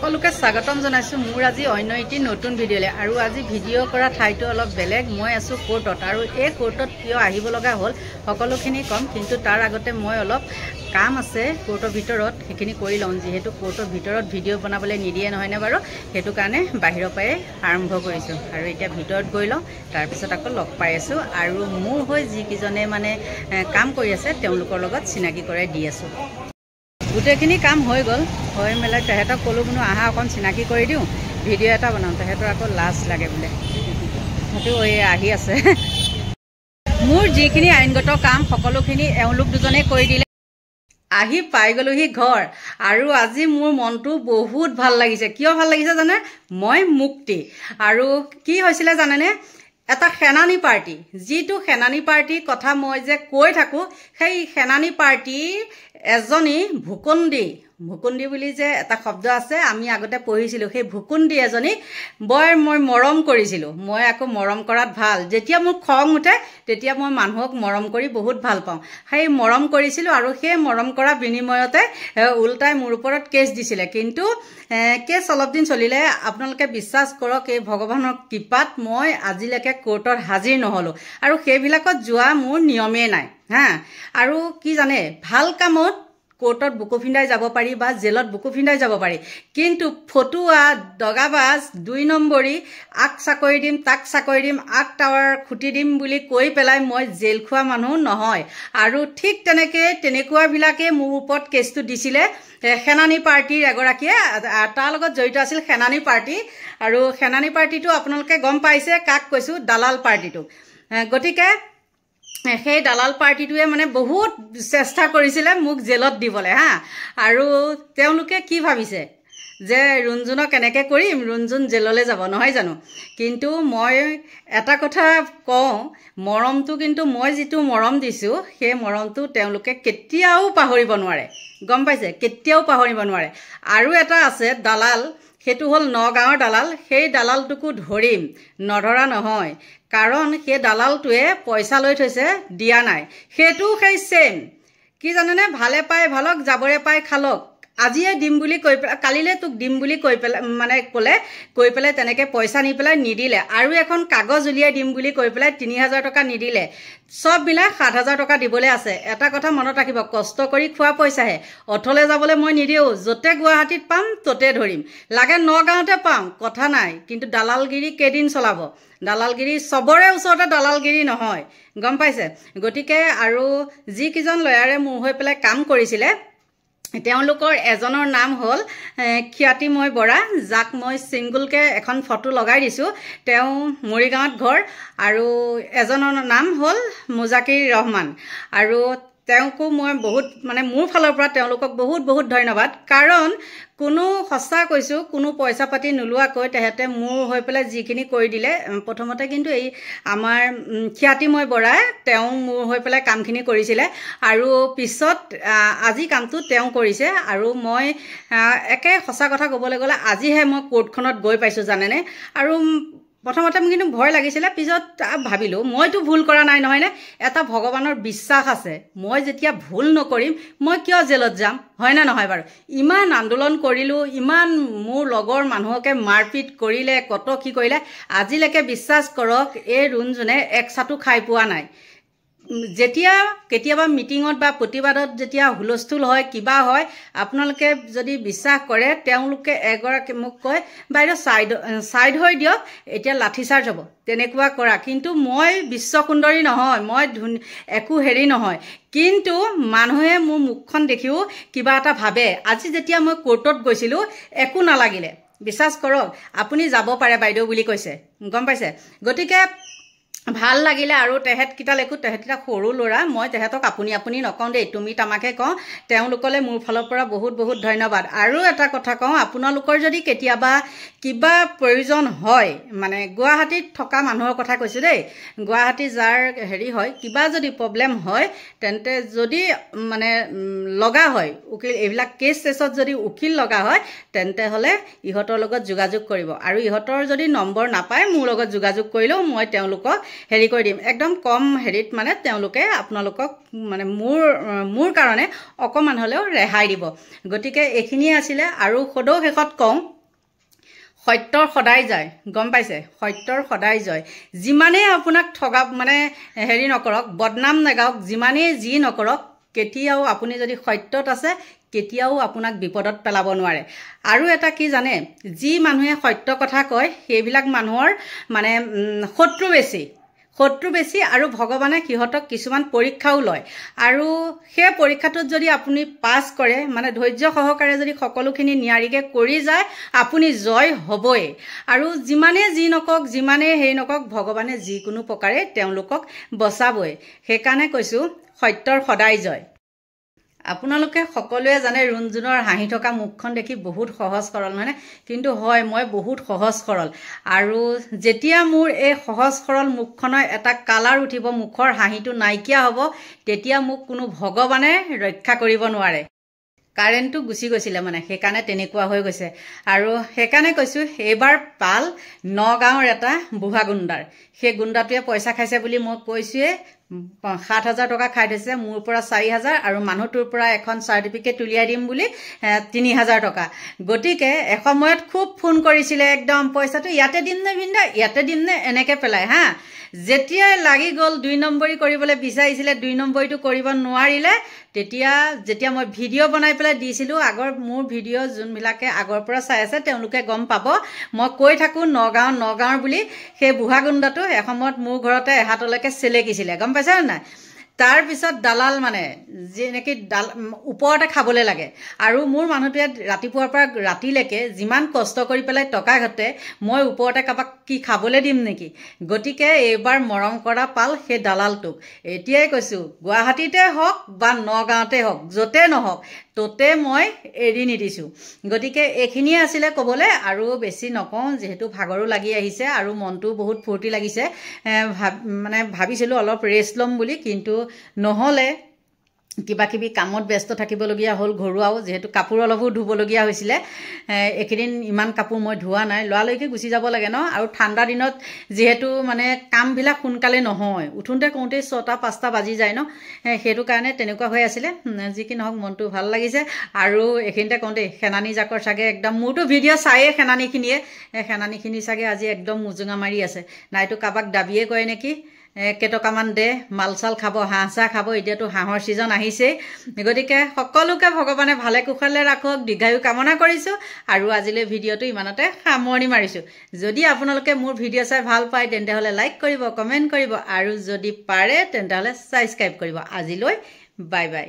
সকলোকে স্বাগতম জনাইছো মোৰ আজি অন্য এটি নতুন ভিডিঅ'লে আৰু আজি ভিডিঅ' কৰা ঠাইটো অলপ বেলেগ মই আছো কোৰ্টত আৰু এই কোৰ্টত কিয় আহিব লগা হ'ল সকলোখিনি কম কিন্তু তাৰ আগতে মই অলপ কাম আছে কোৰ্টৰ ভিতৰত সেইখিনি কৰি লওঁ যেহেতু কোৰ্টৰ ভিতৰত ভিডিঅ' বনাবলৈ নিদিয়ে নহয় নে বাৰু সেইটো কাৰণে বাহিৰৰ পৰাই আৰম্ভ কৰিছো আৰু এতিয়া ভিতৰত গৈ লওঁ তাৰ পিছত আকৌ লগ পাই আছো আৰু মোৰ হৈ যিকিজনে মানে কাম কৰি আছে তেওঁলোকৰ লগত চিনাকি কৰাই দি আছো গোটেইখিনি কাম হৈ গ'ল হৈ মেলাই তেহেঁতক ক'লো বোলো আহা অকণ চিনাকি কৰি দিওঁ ভিডিঅ' এটা বনাওঁ তেহেঁতৰ আকৌ লাজ লাগে বোলে সেইটো আহি আছে মোৰ যিখিনি আইনগত কাম সকলোখিনি এওঁলোক দুজনে কৰি দিলে আহি পাই গ'লোহি ঘৰ আৰু আজি মোৰ মনটো বহুত ভাল লাগিছে কিয় ভাল লাগিছে জানে মই মুক্তি আৰু কি হৈছিলে জানেনে এটা সেনানী পাৰ্টি যিটো সেনানী পাৰ্টিৰ কথা মই যে কৈ থাকো সেই সেনানী পাৰ্টিৰ এজনী ভুকুন্দি বুলি যে এটা শব্দ আছে আমি আগতে পঢ়িছিলোঁ সেই ভুকুন্দি এজনী বৰ মই মৰম কৰিছিলোঁ মই আকৌ মৰম কৰাত ভাল যেতিয়া মোৰ খং উঠে তেতিয়া মই মানুহক মৰম কৰি বহুত ভাল পাওঁ সেই মৰম কৰিছিলোঁ আৰু সেই মৰম কৰা বিনিময়তে উল্টাই মোৰ ওপৰত কেছ দিছিলে কিন্তু কেছ অলপ দিন চলিলে আপোনালোকে বিশ্বাস কৰক এই ভগৱানৰ কৃপাত মই আজিলৈকে কোৰ্টত হাজিৰ নহ'লোঁ আৰু সেইবিলাকত যোৱা মোৰ নিয়মেই নাই হা আৰু কি জানে ভাল কামত কোৰ্টত বুকু ফিন্দাই যাব পাৰি বা জেলত বুকু ফিন্দাই যাব পাৰি কিন্তু ফটুৱা দগাবাজ 2 নম্বৰী আক চাকৰি দিম তাক চাকৰি দিম আক টাৱাৰ খুটি দিম বুলি কৈ পেলাই মই জেল খোৱা মানুহ নহয় আৰু ঠিক তেনেকুৱাবিলাকে মোৰ ওপৰত কেছটো দিছিলে সেনানী পাৰ্টিৰ এগৰাকীয়ে তাৰ লগত জড়িত আছিল সেনানী পাৰ্টি আৰু সেনানী পাৰ্টিটো আপোনালোকে গম পাইছে কাক কৈছোঁ দালাল পাৰ্টিটো গতিকে সেই দালাল পাৰ্টিটোৱে মানে বহুত চেষ্টা কৰিছিলে মোক জেলত দিবলৈ হা আৰু তেওঁলোকে কি ভাবিছে যে ৰুণজুনক কেনেকৈ কৰিম ৰুণজুন জেললৈ যাব নহয় জানো কিন্তু মই এটা কথা কওঁ মৰমটো কিন্তু মই যিটো মৰম দিছোঁ সেই মৰমটো তেওঁলোকে কেতিয়াও পাহৰিব নোৱাৰে গম পাইছে কেতিয়াও পাহৰিব নোৱাৰে আৰু এটা আছে দালাল সেইটো হ'ল নগাঁৱৰ দালাল সেই দালালটোকো ধৰিম নধৰা নহয় কাৰণ সেই দালালটোৱে পইচা লৈ থৈছে দিয়া নাই সেইটো সেই সেম কি জানেনে ভালে পাই ভালক যাবৰে পাই খালক আজিয়ে দিম বুলি কৈ পেলাই কালিলৈ তোক দিম বুলি কৈ পেলাই মানে কৈ পেলাই তেনেকৈ পইচা নি পেলাই নিদিলে আৰু এখন কাগজ উলিয়াই দিম বুলি কৈ পেলাই 3000 টকা নিদিলে সব মিলাই 7000 টকা দিবলৈ আছে এটা কথা মনত ৰাখিব কষ্ট কৰি খোৱা পইচাহে অথলে যাবলৈ মই নিদিওঁ য'তে গুৱাহাটীত পাম ততে ধৰিম লাগে নগাঁৱতে পাম কথা নাই কিন্তু দালালগিৰি কেইদিন চলাব দালালগিৰি সবৰে ওচৰতে দালালগিৰি নহয় গম পাইছে গতিকে আৰু যিকেইজন লয়াৰে মোৰ হৈ পেলাই কাম কৰিছিলে তেওঁলোকৰ এজনৰ নাম হ'ল খ্যাতিময় বৰা যাক মই সিংগুলকে এখন ফটো লগাই দিছোঁ তেওঁ মৰিগাঁৱত ঘৰ আৰু এজনৰ নাম হ'ল মুজাকিৰ ৰহমান আৰু তেওঁকো মই বহুত মানে মোৰ ফালৰ পৰা তেওঁলোকক বহুত ধন্যবাদ কাৰণ কোনো সঁচা কৈছোঁ কোনো পইচা পাতি নোলোৱাকৈ তেহেঁতে মোৰ হৈ পেলাই যিখিনি কৰি দিলে প্ৰথমতে কিন্তু এই আমাৰ খ্যাতিময় বৰাই তেওঁ মোৰ হৈ পেলাই কামখিনি কৰিছিলে আৰু পিছত আজি কামটো তেওঁ কৰিছে আৰু মই একে সঁচা কথা ক'বলৈ গ'লে আজিহে মই কোৰ্টখনত গৈ পাইছোঁ জানেনে আৰু প্ৰথমতে মোৰ কিন্তু ভয় লাগিছিলে পিছত ভাবিলোঁ মইতো ভুল কৰা নাই নহয়নে এটা ভগৱানৰ বিশ্বাস আছে মই যেতিয়া ভুল নকৰিম মই কিয় জেলত যাম হয় না নহয় বাৰু ইমান আন্দোলন কৰিলোঁ ইমান মোৰ লগৰ মানুহকে মাৰপিট কৰিলে কত কি কৰিলে আজিলৈকে বিশ্বাস কৰক এই ৰুণজুনে এক চাটো খাই পোৱা নাই যেতিয়া কেতিয়াবা মিটিঙত বা প্ৰতিবাদত যেতিয়া হুলস্থুল হয় কিবা হয় আপোনালোকে যদি বিশ্বাস কৰে তেওঁলোকে এগৰাকী মোক কয় বাইদেউ ছাইড হৈ দিয়ক এতিয়া লাঠি চাৰ্জ হ'ব তেনেকুৱা কৰা কিন্তু মই বিশ্বসুন্দৰী নহয় মই একো হেৰি নহয় কিন্তু মানুহে মোৰ মুখখন দেখিও কিবা এটা ভাবে আজি যেতিয়া মই কোৰ্টত গৈছিলোঁ একো নালাগিলে বিশ্বাস কৰক আপুনি যাব পাৰে বাইদেউ বুলি কৈছে গম পাইছে গতিকে ভাল লাগিলে আৰু তেহেঁতকেইটা সৰু ল'ৰা মই তেহেঁতক আপুনি নকওঁ দেই তুমি তামাকে কওঁ তেওঁলোকলৈ মোৰ ফালৰ পৰা বহুত ধন্যবাদ আৰু এটা কথা কওঁ আপোনালোকৰ যদি কেতিয়াবা কিবা প্ৰয়োজন হয় মানে গুৱাহাটীত থকা মানুহৰ কথা কৈছোঁ দেই গুৱাহাটী যাৰ হেৰি হয় কিবা যদি প্ৰব্লেম হয় তেন্তে যদি মানে লগা হয় উকিল এইবিলাক কেছত যদি উকিল লগা হয় তেন্তে হ'লে ইহঁতৰ লগত যোগাযোগ কৰিব আৰু ইহঁতৰ যদি নম্বৰ নাপায় মোৰ লগত যোগাযোগ কৰিলেও মই তেওঁলোকক হেৰি কৰি দিম একদম কম হেৰিত মানে তেওঁলোকে আপোনালোকক মানে মোৰ কাৰণে অকমান হলেও ৰেহাই দিব গতিকে এখিনিয়ে আছিলে আৰু সদৌ শেষত কওঁ সত্যৰ সদায় যায় গম পাইছে সত্যৰ সদায় জয় যিমানেই আপোনাক ঠগা মানে হেৰি নকৰক বদনাম নেগাওক যিমানেই যি নকৰক কেতিয়াও আপুনি যদি সত্যত আছে কেতিয়াও আপোনাক বিপদত পেলাব নোৱাৰে আৰু এটা কি জানে যি মানুহে সত্য কথা কয় সেইবিলাক মানুহৰ মানে শত্ৰু বেছি আৰু ভগৱানে সিহঁতক কিছুমান পৰীক্ষাও লয় আৰু সেই পৰীক্ষাটোত যদি আপুনি পাছ কৰে মানে ধৈৰ্য সহকাৰে যদি সকলোখিনি নিয়াৰিকে কৰি যায় আপুনি জয় হ'বই আৰু যিমানে যি নকক যিমানে হেৰি নকক ভগৱানে যিকোনো প্ৰকাৰে তেওঁলোকক বচাবই সেইকাৰণে কৈছো সত্যৰ সদায় জয় আপোনালোকে সকলোৱে জানে ৰুণজুনৰ হাঁহি থকা মুখখন দেখি বহুত সহজ সৰল মানে কিন্তু হয় মই বহুত সহজ সৰল আৰু যেতিয়া মোৰ এই সহজ সৰল মুখখনৰ এটা কালাৰ উঠিব মুখৰ হাঁহিটো নাইকিয়া হ'ব তেতিয়া মোক কোনো ভগৱানে ৰক্ষা কৰিব নোৱাৰে কাৰেণ্টটো গুচি গৈছিলে মানে সেইকাৰণে তেনেকুৱা হৈ গৈছে আৰু সেইকাৰণে কৈছো এইবাৰ পাল নগাঁৱৰ এটা বুঢ়া গুণ্ডাৰ সেই গুণ্ডাটোৱে পইচা খাইছে বুলি মই কৈছোৱে ৭,০০০ টকা খাই থৈছে মোৰ পৰা ৪,০০০ আৰু মানুহটোৰ পৰা এখন চাৰ্টিফিকেট উলিয়াই দিম বুলি ৩,০০০ টকা গতিকে এসময়ত খুব ফোন কৰিছিলে একদম পইচাটো ইয়াতে দিম নে ভিন্দা ইয়াতে দিম নে এনেকৈ পেলাই হা যেতিয়াই লাগি গ'ল ২ নম্বৰী কৰিবলৈ বিচাৰিছিলে ২ নম্বৰীটো কৰিব নোৱাৰিলে যেতিয়া মই ভিডিঅ' বনাই পেলাই দিছিলোঁ আগৰ মোৰ ভিডিঅ' যোনবিলাকে আগৰ পৰা চাই আছে তেওঁলোকে গম পাব মই কৈ থাকোঁ নগাঁৱৰ বুলি সেই বুঢ়া গুণ্ডাটো এসময়ত মোৰ ঘৰতে এহাতলৈকে চেলেকিছিলে গম পাইছে নাই তাৰ পিছত দালাল মানে যেনেকৈ ওপৰতে খাবলৈ লাগে আৰু মোৰ মানুহটোৱে ৰাতিপুৱাৰ পৰা ৰাতিলৈকে যিমান কষ্ট কৰি পেলাই টকা ঘটে মই ওপৰতে কাবাক কি খাবলৈ দিম নেকি গতিকে এইবাৰ মৰম কৰা পাল সেই দালালটোক এতিয়াই কৈছোঁ গুৱাহাটীতে হওক বা নগাঁৱতে হওক য'তে নহওক ততে মই এৰি নিদিছোঁ গতিকে এইখিনিয়ে আছিলে ক'বলৈ আৰু বেছি নকওঁ যিহেতু ভাগৰো লাগি আহিছে আৰু মনটো বহুত ফূৰ্তি লাগিছে মানে ভাবিছিলোঁ অলপ ৰেষ্ট ল'ম বুলি কিন্তু নহ'লে কিবা কিবি কামত ব্যস্ত থাকিবলগীয়া হ'ল ঘৰুৱাও যেহেতু কাপোৰ অলপো ধুবলগীয়া হৈছিলে এইকেইদিন ইমান কাপোৰ মই ধোৱা নাই লৰালৈকে গুচি যাব লাগে ন আৰু ঠাণ্ডা দিনত যেহেতু মানে কামবিলাক সোনকালে নহয় উঠোঁতে কওঁতে ৬টা ৫টা বাজি যায় ন সেইটো কাৰণে তেনেকুৱা হৈ আছিলে যি কি নহওক মনটো ভাল লাগিছে আৰু এইখিনিতে কওঁতে সেনানী জাকৰ চাগে একদম মোৰতো ভিডিঅ' চায়ে সেনানীখিনি চাগে আজি একদম মুজুঙা মাৰি আছে নাইতো কাৰোবাক দাবীয়ে কৰে নেকি কেইটকামান দে মাল চাল খাব হাঁহ চাহ খাব এতিয়াতো হাঁহৰ ছিজন আহিছেই গতিকে সকলোকে ভগৱানে ভালে কুশলে ৰাখক দীৰ্ঘায়ু কামনা কৰিছোঁ আৰু আজিলৈ ভিডিঅ'টো ইমানতে সামৰণি মাৰিছোঁ যদি আপোনালোকে মোৰ ভিডিঅ' চাই ভাল পায় তেন্তে হ'লে লাইক কৰিব কমেণ্ট কৰিব আৰু যদি পাৰে তেন্তে হ'লে ছাবস্ক্ৰাইব কৰিব আজিলৈ বাই বাই